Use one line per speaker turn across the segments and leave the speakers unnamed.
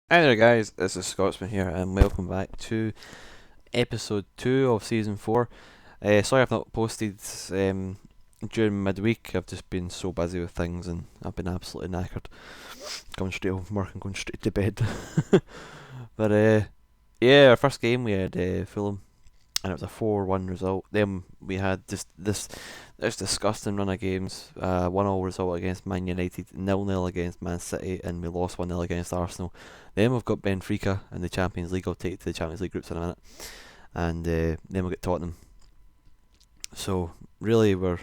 Hi there, guys. This is Scotsman here, and welcome back to episode 2 of season 4. Sorry I've not posted during midweek. I've just been so busy with things, and I've been absolutely knackered. Coming straight home from work and going straight to bed. But yeah, our first game we had Fulham, and it was a 4-1 result. Then we had just this disgusting run of games. 1-0 result against Man United, 0-0 against Man City, and we lost 1-0 against Arsenal. Then we've got Benfica in the Champions League. I'll take it to the Champions League groups in a minute. And then we'll get Tottenham. So really we're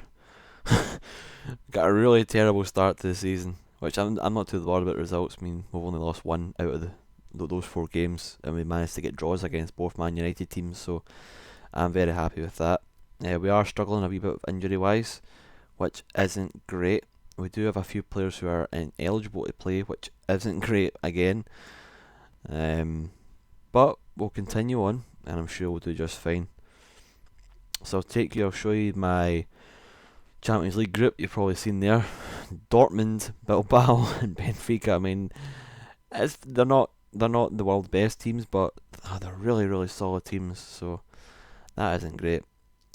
got a really terrible start to the season, which I'm not too worried about results. I mean, we've only lost one out of those 4 games, and we managed to get draws against both Man United teams, so I'm very happy with that. We are struggling a wee bit injury wise, which isn't great. We do have a few players who are ineligible to play, which isn't great again. But we'll continue on, and I'm sure we'll do just fine. So I'll show you my Champions League group. You've probably seen there, Dortmund, Bilbao, and Benfica. I mean, they're not the world's best teams, but they're really solid teams. So that isn't great.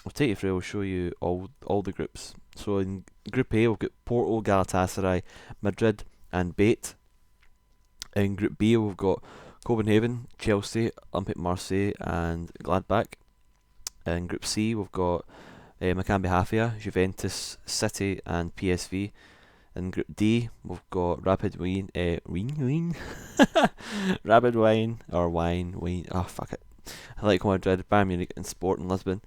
I'll take you through. I'll show you all the groups. So in Group A, we've got Porto, Galatasaray, Madrid, and Bate. In Group B, we've got Copenhagen, Chelsea, Olympique Marseille, and Gladbach. In Group C, we've got Maccabi Haifa, Juventus, City, and PSV. In Group D, we've got Rapid Wien, Rapid Wine, or Wine, oh fuck it. Atletico Madrid, Bayern Munich, and Sporting Lisbon.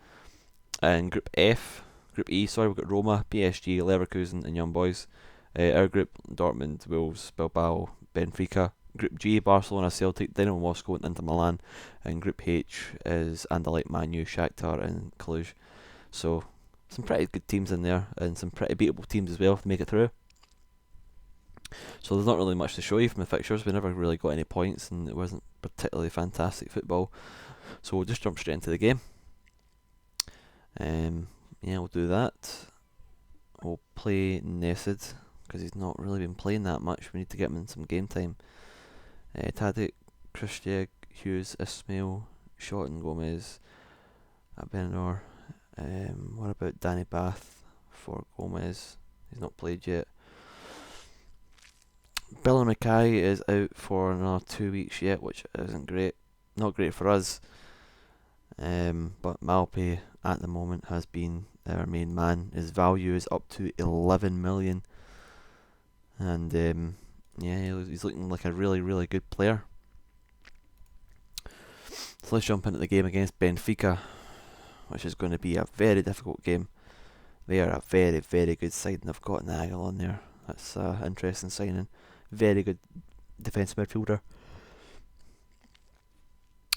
In Group E, we've got Roma, PSG, Leverkusen, and Young Boys. Our group, Dortmund, Wolves, Bilbao, Benfica. Group G, Barcelona, Celtic, Dynamo Moscow, and Inter Milan. And Group H is Anderlecht, Man U, Shakhtar, and Cluj. So, some pretty good teams in there, and some pretty beatable teams as well to make it through. So there's not really much to show you from the fixtures. We never really got any points, and it wasn't particularly fantastic football. So we'll just jump straight into the game. Yeah, we'll do that. We'll play Nested, because he's not really been playing that much. We need to get him in some game time. Tadic, Kristeg, Hughes, Ismail, Shotton, Gomez, Benor. What about Danny Bath for Gomez? He's not played yet. Bill Mackay is out for another 2 weeks yet, which isn't great. Not great for us. But Malpe at the moment has been our main man. His value is up to 11 million, and yeah, he's looking like a really good player. So let's jump into the game against Benfica, which is going to be a very difficult game. They are a very good side, and they've got Nagel on there. That's an interesting signing. Very good defensive midfielder.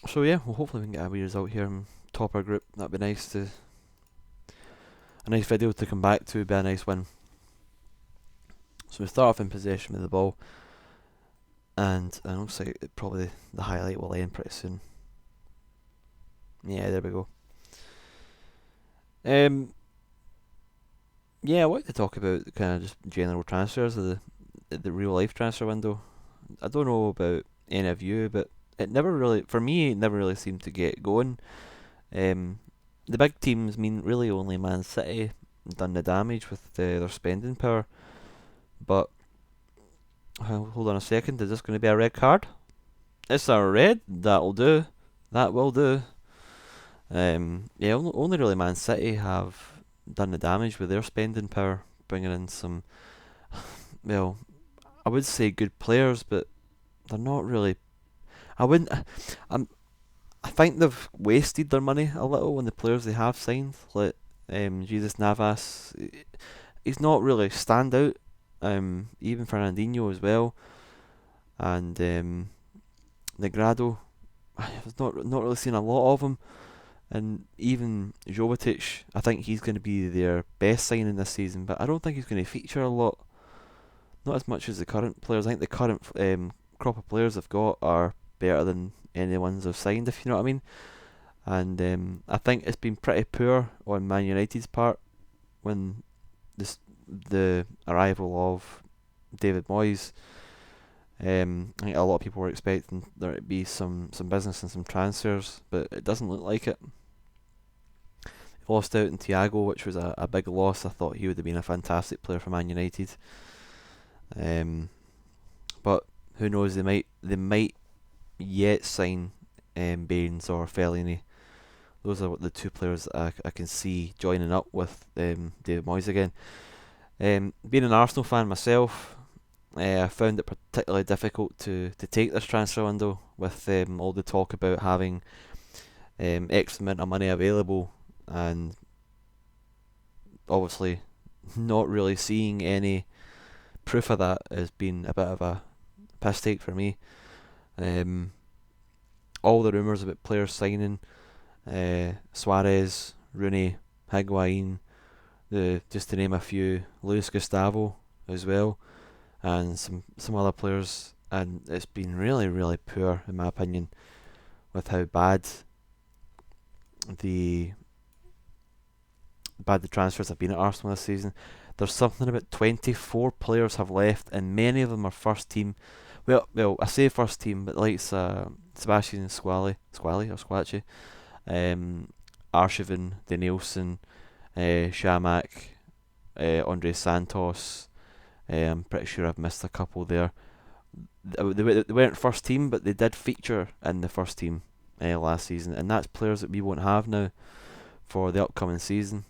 So yeah, well, hopefully we can get a wee result here and top our group. That'd be nice a nice video to come back to. Be a nice win. So we start off in possession with the ball, and it looks like probably the highlight will end pretty soon. Yeah, there we go. Yeah, I wanted to talk about kind of just general transfers of the real life transfer window. I don't know about any of you, but it never really, for me, it never really seemed to get going. The big teams mean really only Man City done the damage with their spending power. But hold on a second, is this going to be a red card? It's a red. That'll do. That will do. Yeah, only really Man City have done the damage with their spending power, bringing in some, well, I would say good players, but they're not really. I wouldn't. I think they've wasted their money a little on the players they have signed, like Jesus Navas. He's not really stand out. Even Fernandinho as well, and Negrado. I've not really seen a lot of him, and even Jovetic. I think he's going to be their best signing this season, but I don't think he's going to feature a lot. Not as much as the current players. I think the current crop of players they've got are better than any ones they've signed, if you know what I mean. And I think it's been pretty poor on Man United's part when the arrival of David Moyes. I think a lot of people were expecting there to be some business and some transfers, but it doesn't look like it. Lost out in Thiago, which was a big loss. I thought he would have been a fantastic player for Man United. But who knows? They might yet sign Baines or Fellaini. Those are the two players I can see joining up with David Moyes again. Being an Arsenal fan myself, I found it particularly difficult to take this transfer window with all the talk about having X amount of money available, and obviously not really seeing any proof of that has been a bit of a piss take for me. All the rumours about players signing, Suarez, Rooney, Higuain, just to name a few, Luis Gustavo as well, and some other players, and it's been really, really poor in my opinion with how bad the transfers have been at Arsenal this season. There's something about 24 players have left, and many of them are first team. Well, I say first team, but like Sebastian Squally or Squatchy, Arshavin, Danielson, Shamak, Andre Santos. I'm pretty sure I've missed a couple there. They weren't first team, but they did feature in the first team last season, and that's players that we won't have now for the upcoming season.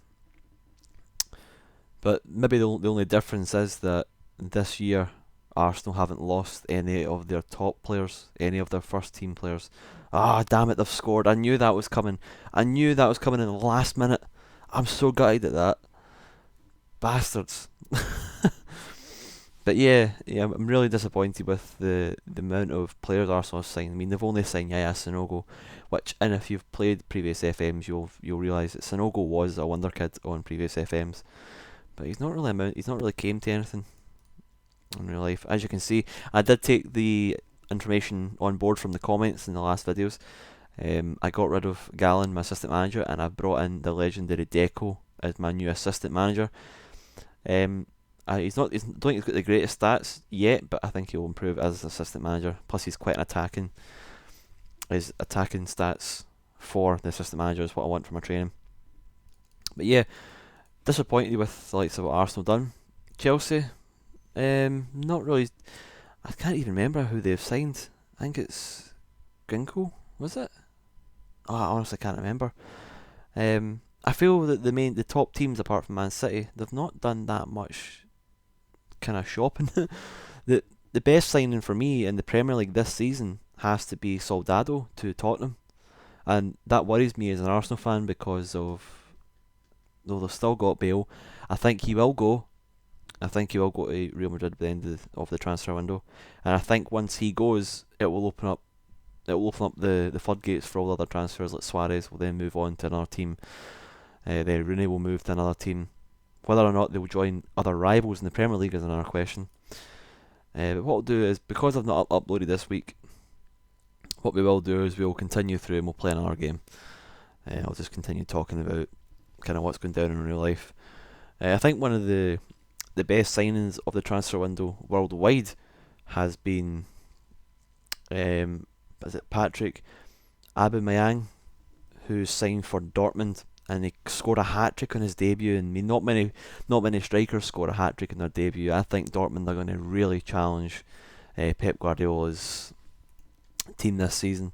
But maybe the only difference is that this year Arsenal haven't lost any of their top players, any of their first team players. Ah, damn it, they've scored. I knew that was coming. I knew that was coming in the last minute. I'm so gutted at that. Bastards. But yeah, I'm really disappointed with the amount of players Arsenal have signed. I mean, they've only signed Yaya Sanogo, which, and if you've played previous FMs, you'll realise that Sanogo was a wonder kid on previous FMs, but he's not really came to anything in real life. As you can see, I did take the information on board from the comments in the last videos. I got rid of Gallon, my assistant manager, and I've brought in the legendary Deco as my new assistant manager. He's not. I don't think he's got the greatest stats yet, but I think he'll improve as an assistant manager. Plus, he's quite an attacking. His attacking stats for the assistant manager is what I want for my training. But yeah, disappointed with the likes of what Arsenal done. Chelsea, not really. I can't even remember who they've signed. I think it's Ginko, was it? Oh, I honestly can't remember. I feel that the top teams apart from Man City, they've not done that much kind of shopping. the best signing for me in the Premier League this season has to be Soldado to Tottenham, and that worries me as an Arsenal fan because of, though they've still got Bale, I think he will go. I think he will go to Real Madrid at the end of the transfer window, and I think once he goes, it will open up the floodgates for all other transfers. Like Suarez will then move on to another team. Then Rooney will move to another team. Whether or not they will join other rivals in the Premier League is another question. But what I'll do is, because I've not uploaded this week, what we will do is we'll continue through and we'll play another game. I'll just continue talking about kind of what's going down in real life. I think one of the best signings of the transfer window worldwide has been, is it Patrick Aubameyang, who signed for Dortmund, and he scored a hat-trick on his debut. And I mean, not many strikers score a hat-trick in their debut. I think Dortmund are going to really challenge Pep Guardiola's team this season.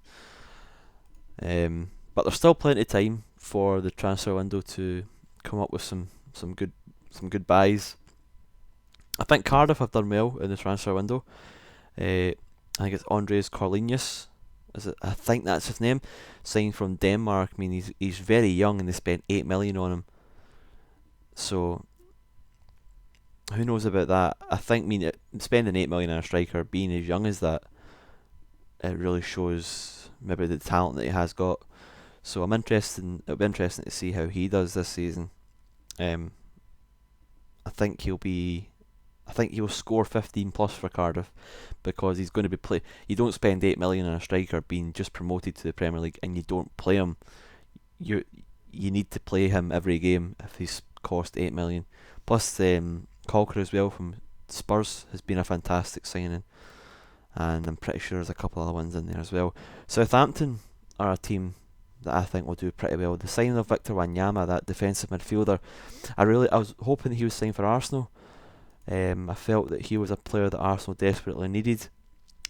But there's still plenty of time for the transfer window to come up with some good buys. I think Cardiff have done well in the transfer window. I think it's Andres Corlinus. I think that's his name. Signed from Denmark. I mean, he's very young, and they spent 8 million on him. So who knows about that? I think, spending 8 million on a striker, being as young as that, it really shows maybe the talent that he has got. So it'll be interesting to see how he does this season. I think he'll score 15 plus for Cardiff, because he's going to be You don't spend 8 million on a striker being just promoted to the Premier League and you don't play him. You need to play him every game if he's cost 8 million. Plus, Colker as well from Spurs has been a fantastic signing. and I'm pretty sure there's a couple other ones in there as well. Southampton are a team that I think will do pretty well. The signing of Victor Wanyama, that defensive midfielder, I was hoping he was signed for Arsenal. I felt that he was a player that Arsenal desperately needed.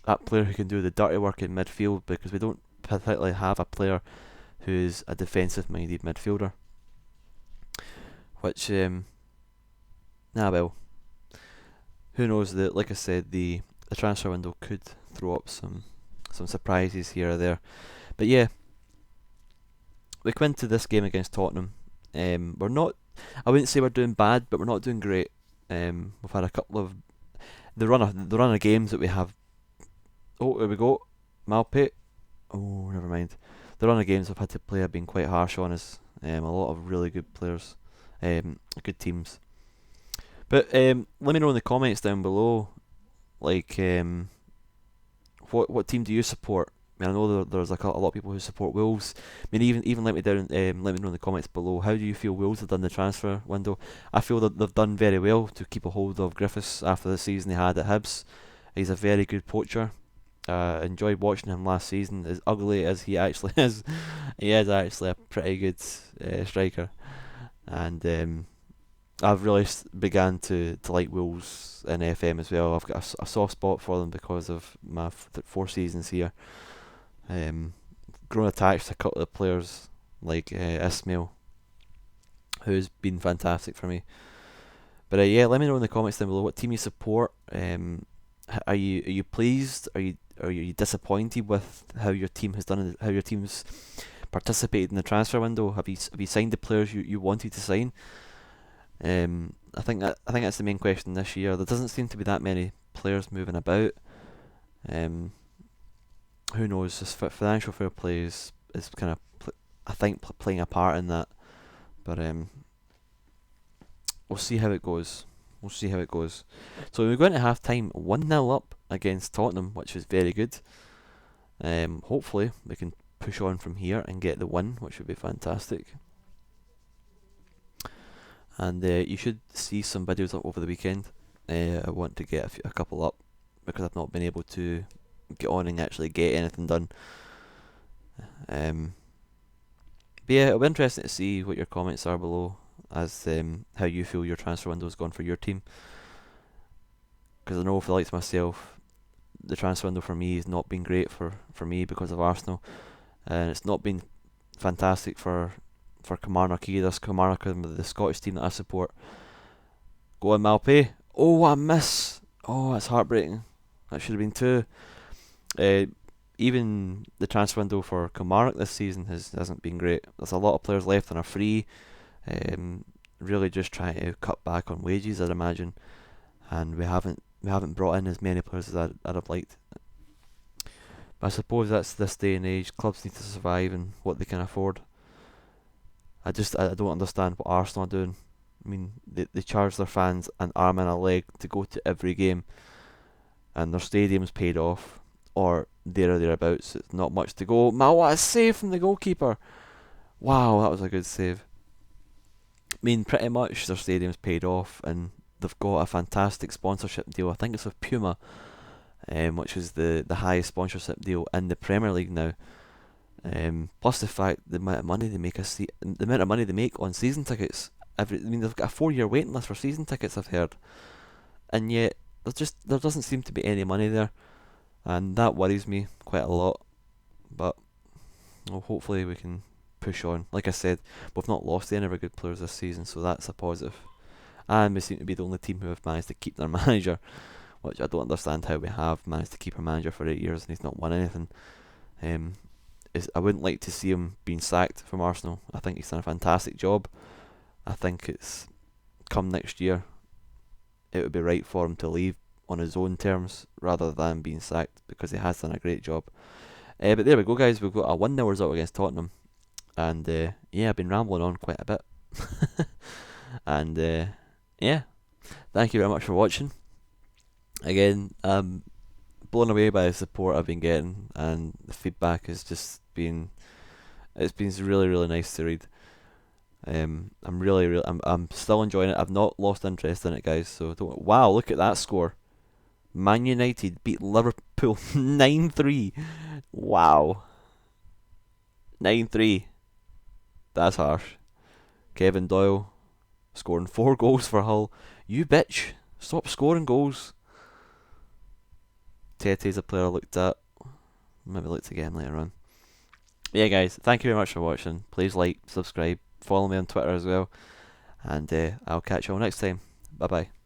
That player who can do the dirty work in midfield, because we don't particularly have a player who's a defensive-minded midfielder. Which, well, who knows? That, like I said, the transfer window could throw up some surprises here or there. But yeah, we come into this game against Tottenham. We're not, I wouldn't say we're doing bad, but we're not doing great. We've had a couple of the run of games that we have. Oh, here we go, Malpe. Oh, never mind. The run of games I've had to play have been quite harsh on us. A lot of really good players, good teams. But let me know in the comments down below, like, what team do you support? I mean, I know there's like a lot of people who support Wolves. I mean, even let me know in the comments below. How do you feel Wolves have done the transfer window? I feel that they've done very well to keep a hold of Griffiths after the season he had at Hibs. He's a very good poacher. Enjoyed watching him last season. As ugly as he actually is, he is actually a pretty good striker. And I've really began to like Wolves in FM as well. I've got a soft spot for them because of my 4 seasons here. Grown attached to a couple of players like Ismail, who's been fantastic for me. But yeah, let me know in the comments down below what team you support. Are you pleased? Are you disappointed with how your team has done? How your team's participated in the transfer window? Have you signed the players you wanted to sign? I think that's the main question this year. There doesn't seem to be that many players moving about. Who knows? This financial fair play is kind of I think playing a part in that. But we'll see how it goes. So we're going to half time 1-0 up against Tottenham, which is very good. Hopefully we can push on from here and get the win, which would be fantastic. And you should see some videos up over the weekend. I want to get a couple up because I've not been able to get on and actually get anything done. But yeah, it'll be interesting to see what your comments are below as how you feel your transfer window has gone for your team. Because I know for the likes of myself, the transfer window for me has not been great for me because of Arsenal, and it's not been fantastic for Kilmarnock either. Kilmarnock, the Scottish team that I support. Go on, Malpe. Oh, what a miss! Oh, that's heartbreaking. That should have been 2. Even the transfer window for Kilmarnock this season hasn't been great. There's a lot of players left on a free. Really just trying to cut back on wages, I'd imagine, and we haven't brought in as many players as I'd have liked. But I suppose that's this day and age. Clubs need to survive and what they can afford. I don't understand what Arsenal are doing. I mean, they charge their fans an arm and a leg to go to every game, and their stadium's paid off, or there or thereabouts. It's not much to go. Man, what a save from the goalkeeper! Wow, that was a good save. I mean, pretty much their stadium's paid off, and they've got a fantastic sponsorship deal. I think it's with Puma, which is the highest sponsorship deal in the Premier League now. Plus the fact the amount of money they make on season tickets. They've got a 4-year waiting list for season tickets, I've heard, and yet there doesn't seem to be any money there, and that worries me quite a lot. But hopefully we can push on. Like I said, we've not lost any of our good players this season, so that's a positive. And we seem to be the only team who have managed to keep their manager, which I don't understand how we have managed to keep our manager for 8 years and he's not won anything. I wouldn't like to see him being sacked from Arsenal. I think he's done a fantastic job. I think it's come next year, it would be right for him to leave on his own terms rather than being sacked, because he has done a great job. But there we go, guys. We've got a 1-0 result against Tottenham, and yeah, I've been rambling on quite a bit. And yeah, thank you very much for watching. Again, blown away by the support I've been getting, and the feedback has just been, it's been really, really nice to read. I'm still enjoying it. I've not lost interest in it, guys. So wow, look at that score. Man United beat Liverpool 9-3. Wow. 9-3. That's harsh. Kevin Doyle scoring 4 goals for Hull. You bitch. Stop scoring goals. Tete's a player I looked at. Maybe look to get him later on. Yeah, guys, thank you very much for watching. Please like, subscribe, follow me on Twitter as well. And I'll catch you all next time. Bye bye.